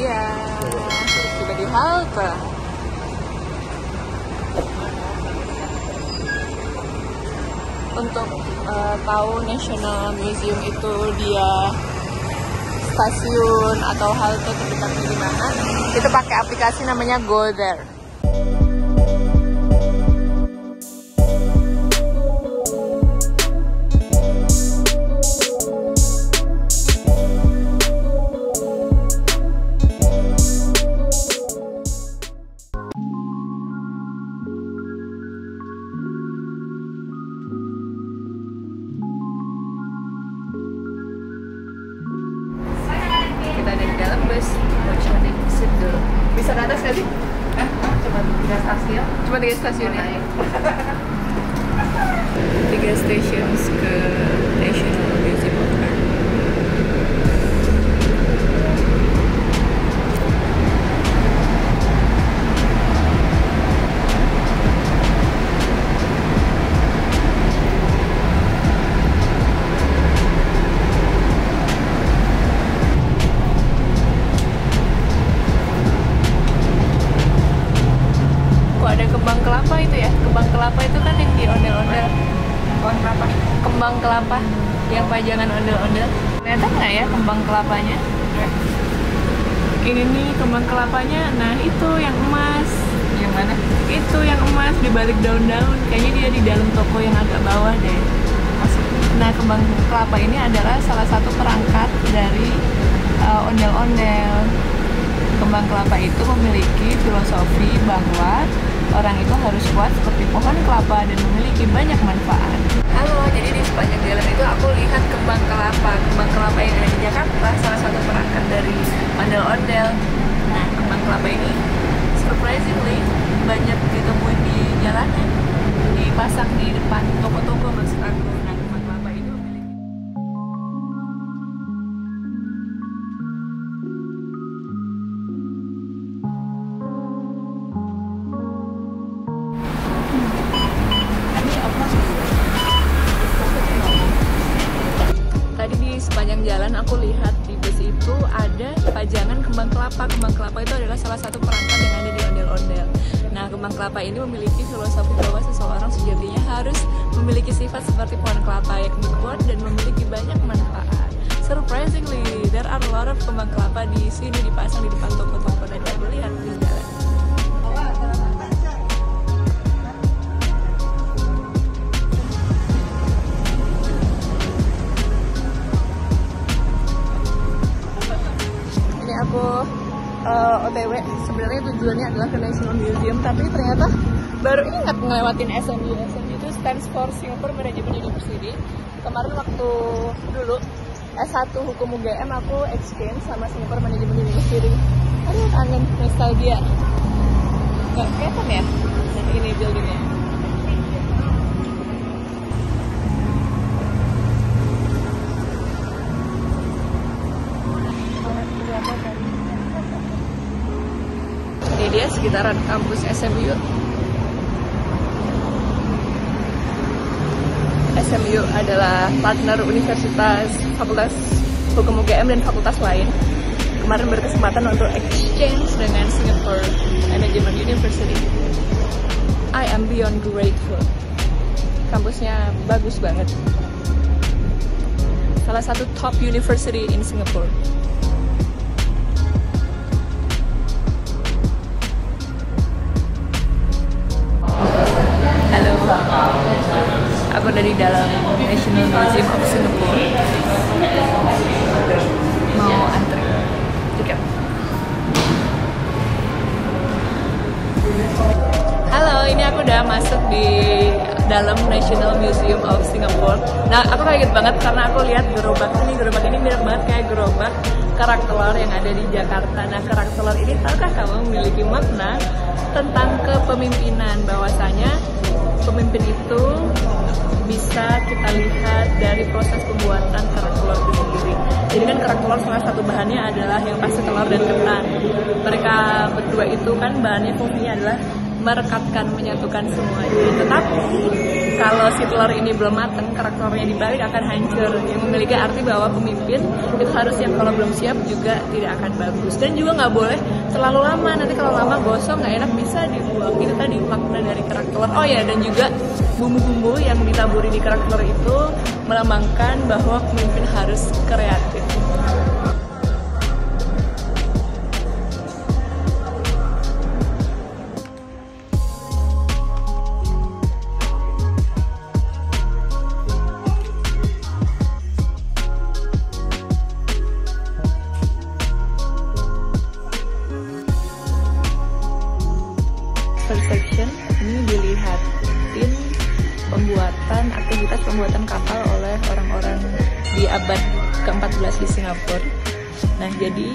dia. Sudah di halte. Untuk tahu National Museum itu dia stasiun atau halte terdekatnya di mana, itu pakai aplikasi namanya Go There. Kita ada di dalam bus, mau coba naik sit dulu. Bisa ke atas nggak sih? Cuma 3 stasiun. Cuma 3 stasiun ya? 3 stasiun ke National Museum of Art. Kelapa itu ya, kembang kelapa itu kan yang di ondel-ondel. Kembang kelapa? Kembang kelapa yang pajangan ondel-ondel. Ternyata nggak ya kembang kelapanya? Ini nih kembang kelapanya. Nah itu yang emas. Yang mana? Itu yang emas di balik daun-daun. Kayaknya dia di dalam toko yang agak bawah deh. Nah kembang kelapa ini adalah salah satu perangkat dari ondel-ondel. Kembang kelapa itu memiliki filosofi bahwa orang itu harus kuat seperti pohon kelapa dan memiliki banyak manfaat. Halo, jadi di sepanjang jalan itu aku lihat kembang kelapa. Kembang kelapa yang ada di Jakarta, salah satu perangkat dari ondel-ondel. Nah, kembang kelapa ini surprisingly banyak ditemuin di jalanan, dipasang di depan toko-toko maksud aku. Nah, kembang kelapa ini memiliki sepanjang jalan aku lihat di bus itu ada pajangan kembang kelapa. Kembang kelapa itu adalah salah satu perangkat yang ada di ondel-ondel. Nah, kembang kelapa ini memiliki filosofi bahwa seseorang sejatinya harus memiliki sifat seperti pohon kelapa, yakni kuat dan memiliki banyak manfaat. Surprisingly, there are a lot of kembang kelapa di sini dipasang di depan toko-toko dan aku lihat di jalan. Aku OTW, sebenarnya tujuannya adalah ke National Museum, tapi ternyata baru ingat ngelewatin SMU. SMU itu stands for Singapore Management University. Kemarin waktu dulu S1 Hukum UGM aku exchange sama Singapore Management University. Aduh, kangen, nostalgia. Gak kelihatan ya? Dan ini buildingnya. Ini dia sekitaran kampus SMU. SMU adalah partner Universitas Fakultas Hukum UGM dan fakultas lain. Kemarin berkesempatan untuk exchange dengan Singapore Management University. I am beyond grateful. Kampusnya bagus banget. Salah satu top university in Singapore. Halo, aku ada di dalam National Museum of Singapore. Mau antri tiket. Halo, ini aku udah masuk di dalam National Museum of Singapore. Nah, aku kaget banget karena aku lihat gerobak ini mirip banget kayak gerobak kerak telur yang ada di Jakarta. Nah, kerak telur ini tahukah kamu memiliki makna tentang kepemimpinan, bahwasanya pemimpin itu bisa kita lihat dari proses pembuatan kerak telur itu sendiri. Jadi kan kerak telur salah satu bahannya adalah yang pasti telur dan ketan. Mereka berdua itu kan bahannya fungsinya adalah merekatkan, menyatukan semuanya. Tetapi kalau si telur ini belum matang, karakternya dibalik akan hancur. Yang memiliki arti bahwa pemimpin itu harus yang kalau belum siap juga tidak akan bagus. Dan juga nggak boleh terlalu lama. Nanti kalau lama gosong nggak enak bisa dibuang. Itu tadi makna dari kerak telur. Oh ya, dan juga bumbu-bumbu yang ditaburi di kerak telur itu melambangkan bahwa pemimpin harus kreatif. Section ini dilihatin aktivitas pembuatan kapal oleh orang-orang di abad ke-14 di Singapura. Nah, jadi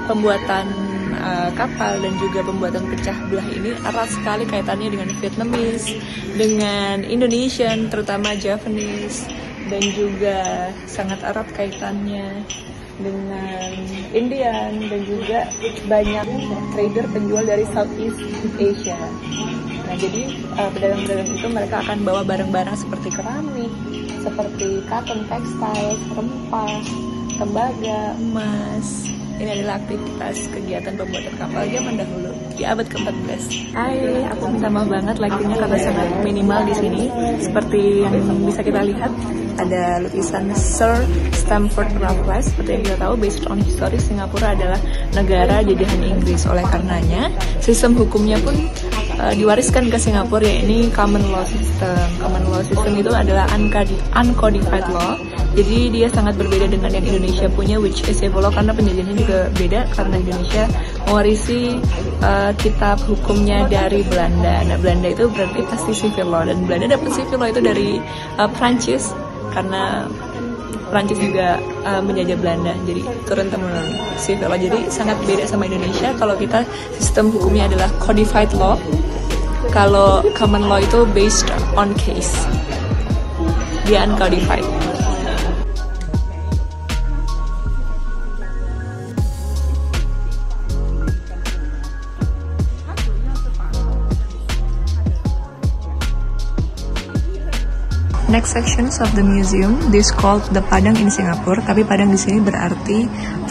pembuatan kapal dan juga pembuatan pecah belah ini erat sekali kaitannya dengan Vietnamese, dengan Indonesian, terutama Javanese, dan juga sangat erat kaitannya dengan Indian dan juga banyak trader penjual dari Southeast Asia. Nah, jadi pedagang-pedagang itu mereka akan bawa barang-barang seperti keramik, seperti cotton textiles, rempah, tembaga, emas. Ini adalah aktivitas kegiatan pembuatan kapal zaman dahulu di abad ke-14. Hai, aku minta maaf banget like-nya karena sangat minimal di sini. Seperti yang bisa kita lihat, ada lukisan Sir Stamford Raffles. Seperti yang kita tahu, based on history, Singapura adalah negara jajahan Inggris. Oleh karenanya, sistem hukumnya pun diwariskan ke Singapura, yaitu common law system. Common law system itu adalah uncodified law. Jadi dia sangat berbeda dengan yang Indonesia punya, which is civil law, karena penjajahannya juga beda karena Indonesia mewarisi kitab hukumnya dari Belanda. Nah, Belanda itu berarti pasti civil law, dan Belanda dapat civil law itu dari Prancis karena Prancis juga menjajah Belanda, jadi turun-temurun civil law. Jadi sangat beda sama Indonesia. Kalau kita sistem hukumnya adalah codified law, kalau common law itu based on case, dia uncodified. Next sections of the museum, this called the Padang in Singapore. Tapi Padang di sini berarti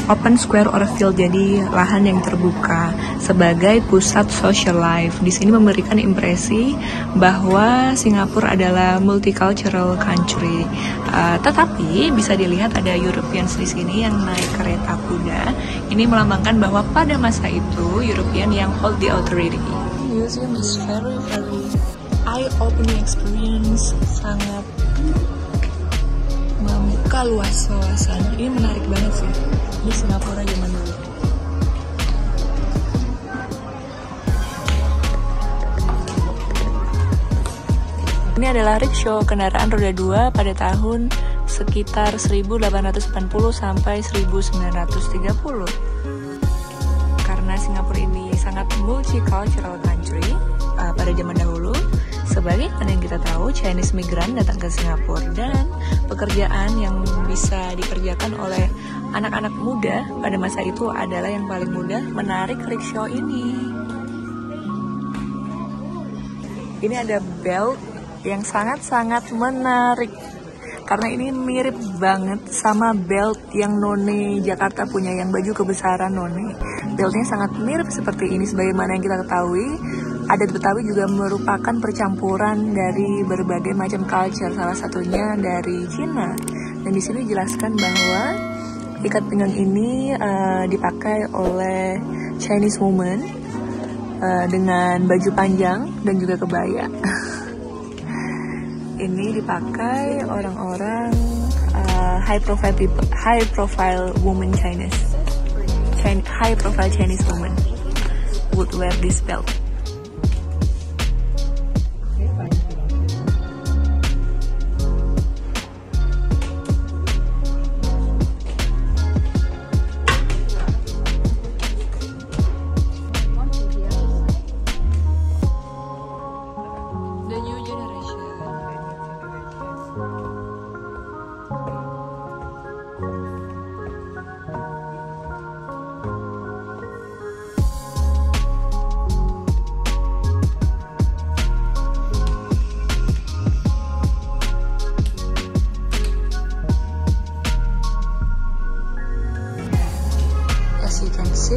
open square or field, jadi lahan yang terbuka sebagai pusat social life. Di sini memberikan impresi bahwa Singapura adalah multicultural country. Tetapi bisa dilihat ada Europeans di sini yang naik kereta kuda. Ini melambangkan bahwa pada masa itu European yang hold the authority. Museum is very eye-opening experience, sangat membuka luas wawasan. Ini menarik banget sih di Singapura zaman dulu. Ini adalah rickshaw, kendaraan roda 2 pada tahun sekitar 1880 sampai 1930. Karena Singapura ini sangat multicultural country pada zaman dahulu. Sebagaimana yang kita tahu, Chinese migran datang ke Singapura, dan pekerjaan yang bisa dikerjakan oleh anak-anak muda pada masa itu adalah yang paling mudah menarik rickshaw ini. Ini ada belt yang sangat-sangat menarik karena ini mirip banget sama belt yang None Jakarta punya, yang baju kebesaran None. Beltnya sangat mirip seperti ini. Sebagaimana yang kita ketahui, adat Betawi juga merupakan percampuran dari berbagai macam culture, salah satunya dari Cina. Dan di sini dijelaskan bahwa ikat pinggang ini dipakai oleh Chinese woman dengan baju panjang dan juga kebaya. Ini dipakai orang-orang high profile woman high profile Chinese woman would wear this belt. See?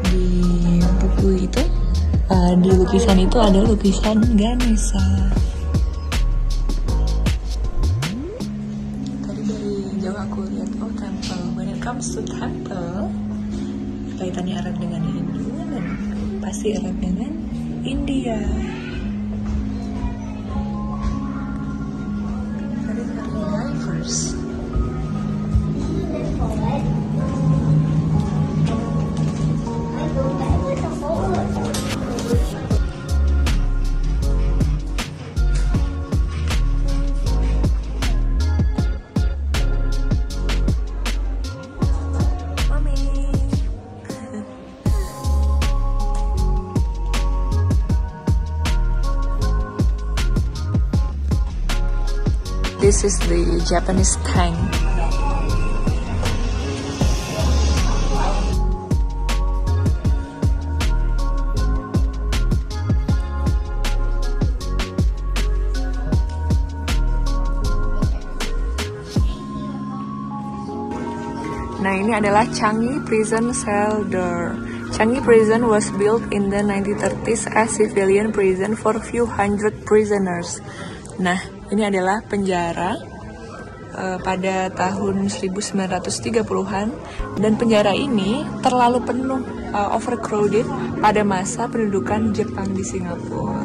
Di buku itu, di lukisan itu ada lukisan Ganesha. Tadi dari jauh aku lihat, oh temple. When it comes to temple, kaitannya erat dengan Hindu dan pasti erat dengan India. Very diverse. This is the Japanese tank. Nah, ini adalah Changi Prison Cell Door. Changi Prison was built in the 1930s as civilian prison for few hundred prisoners. Nah, ini adalah penjara pada tahun 1930-an, dan penjara ini terlalu penuh, overcrowded pada masa pendudukan Jepang di Singapura.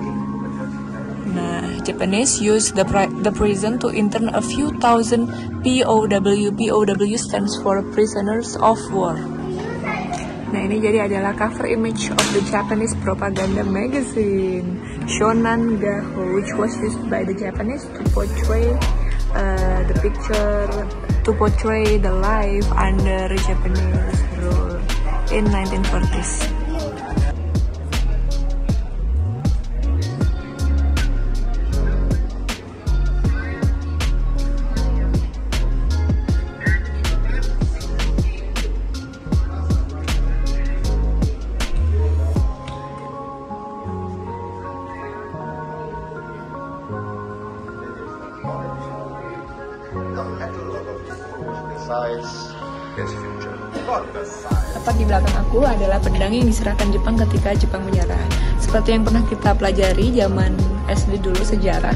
Nah, Japanese used the prison to intern a few thousand POW. POW stands for prisoners of war. Nah, ini jadi adalah cover image of the Japanese propaganda magazine Shonan Gaho, which was used by the Japanese to portray the life under Japanese rule in 1940s. Tepat di belakang aku adalah pedang yang diserahkan Jepang ketika Jepang menyerah. Seperti yang pernah kita pelajari zaman SD dulu sejarah,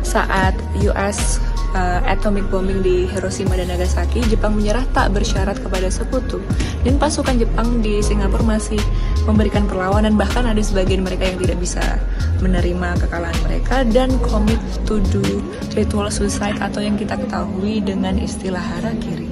saat US atomic bombing di Hiroshima dan Nagasaki, Jepang menyerah tak bersyarat kepada sekutu, dan pasukan Jepang di Singapura masih memberikan perlawanan. Bahkan ada sebagian mereka yang tidak bisa menerima kekalahan mereka dan commit to do ritual suicide, atau yang kita ketahui dengan istilah harakiri.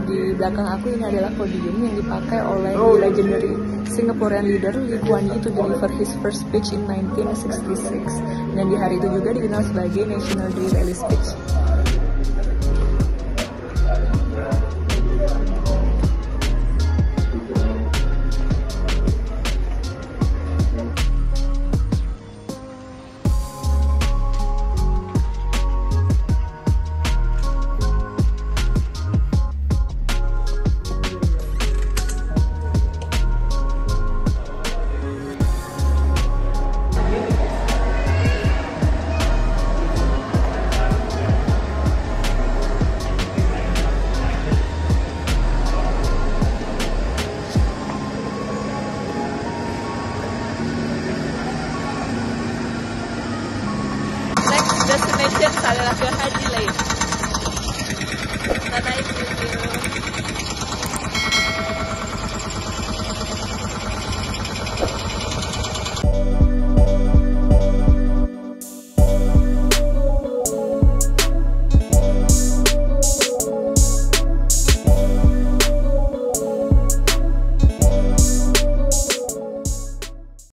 Di belakang aku ini adalah podium yang dipakai oleh legendary Singaporean leader Lee Kuan Yew to deliver his first speech in 1966, dan di hari itu juga dikenal sebagai National Day Rally Speech. Destination adalah ke Haji Lane.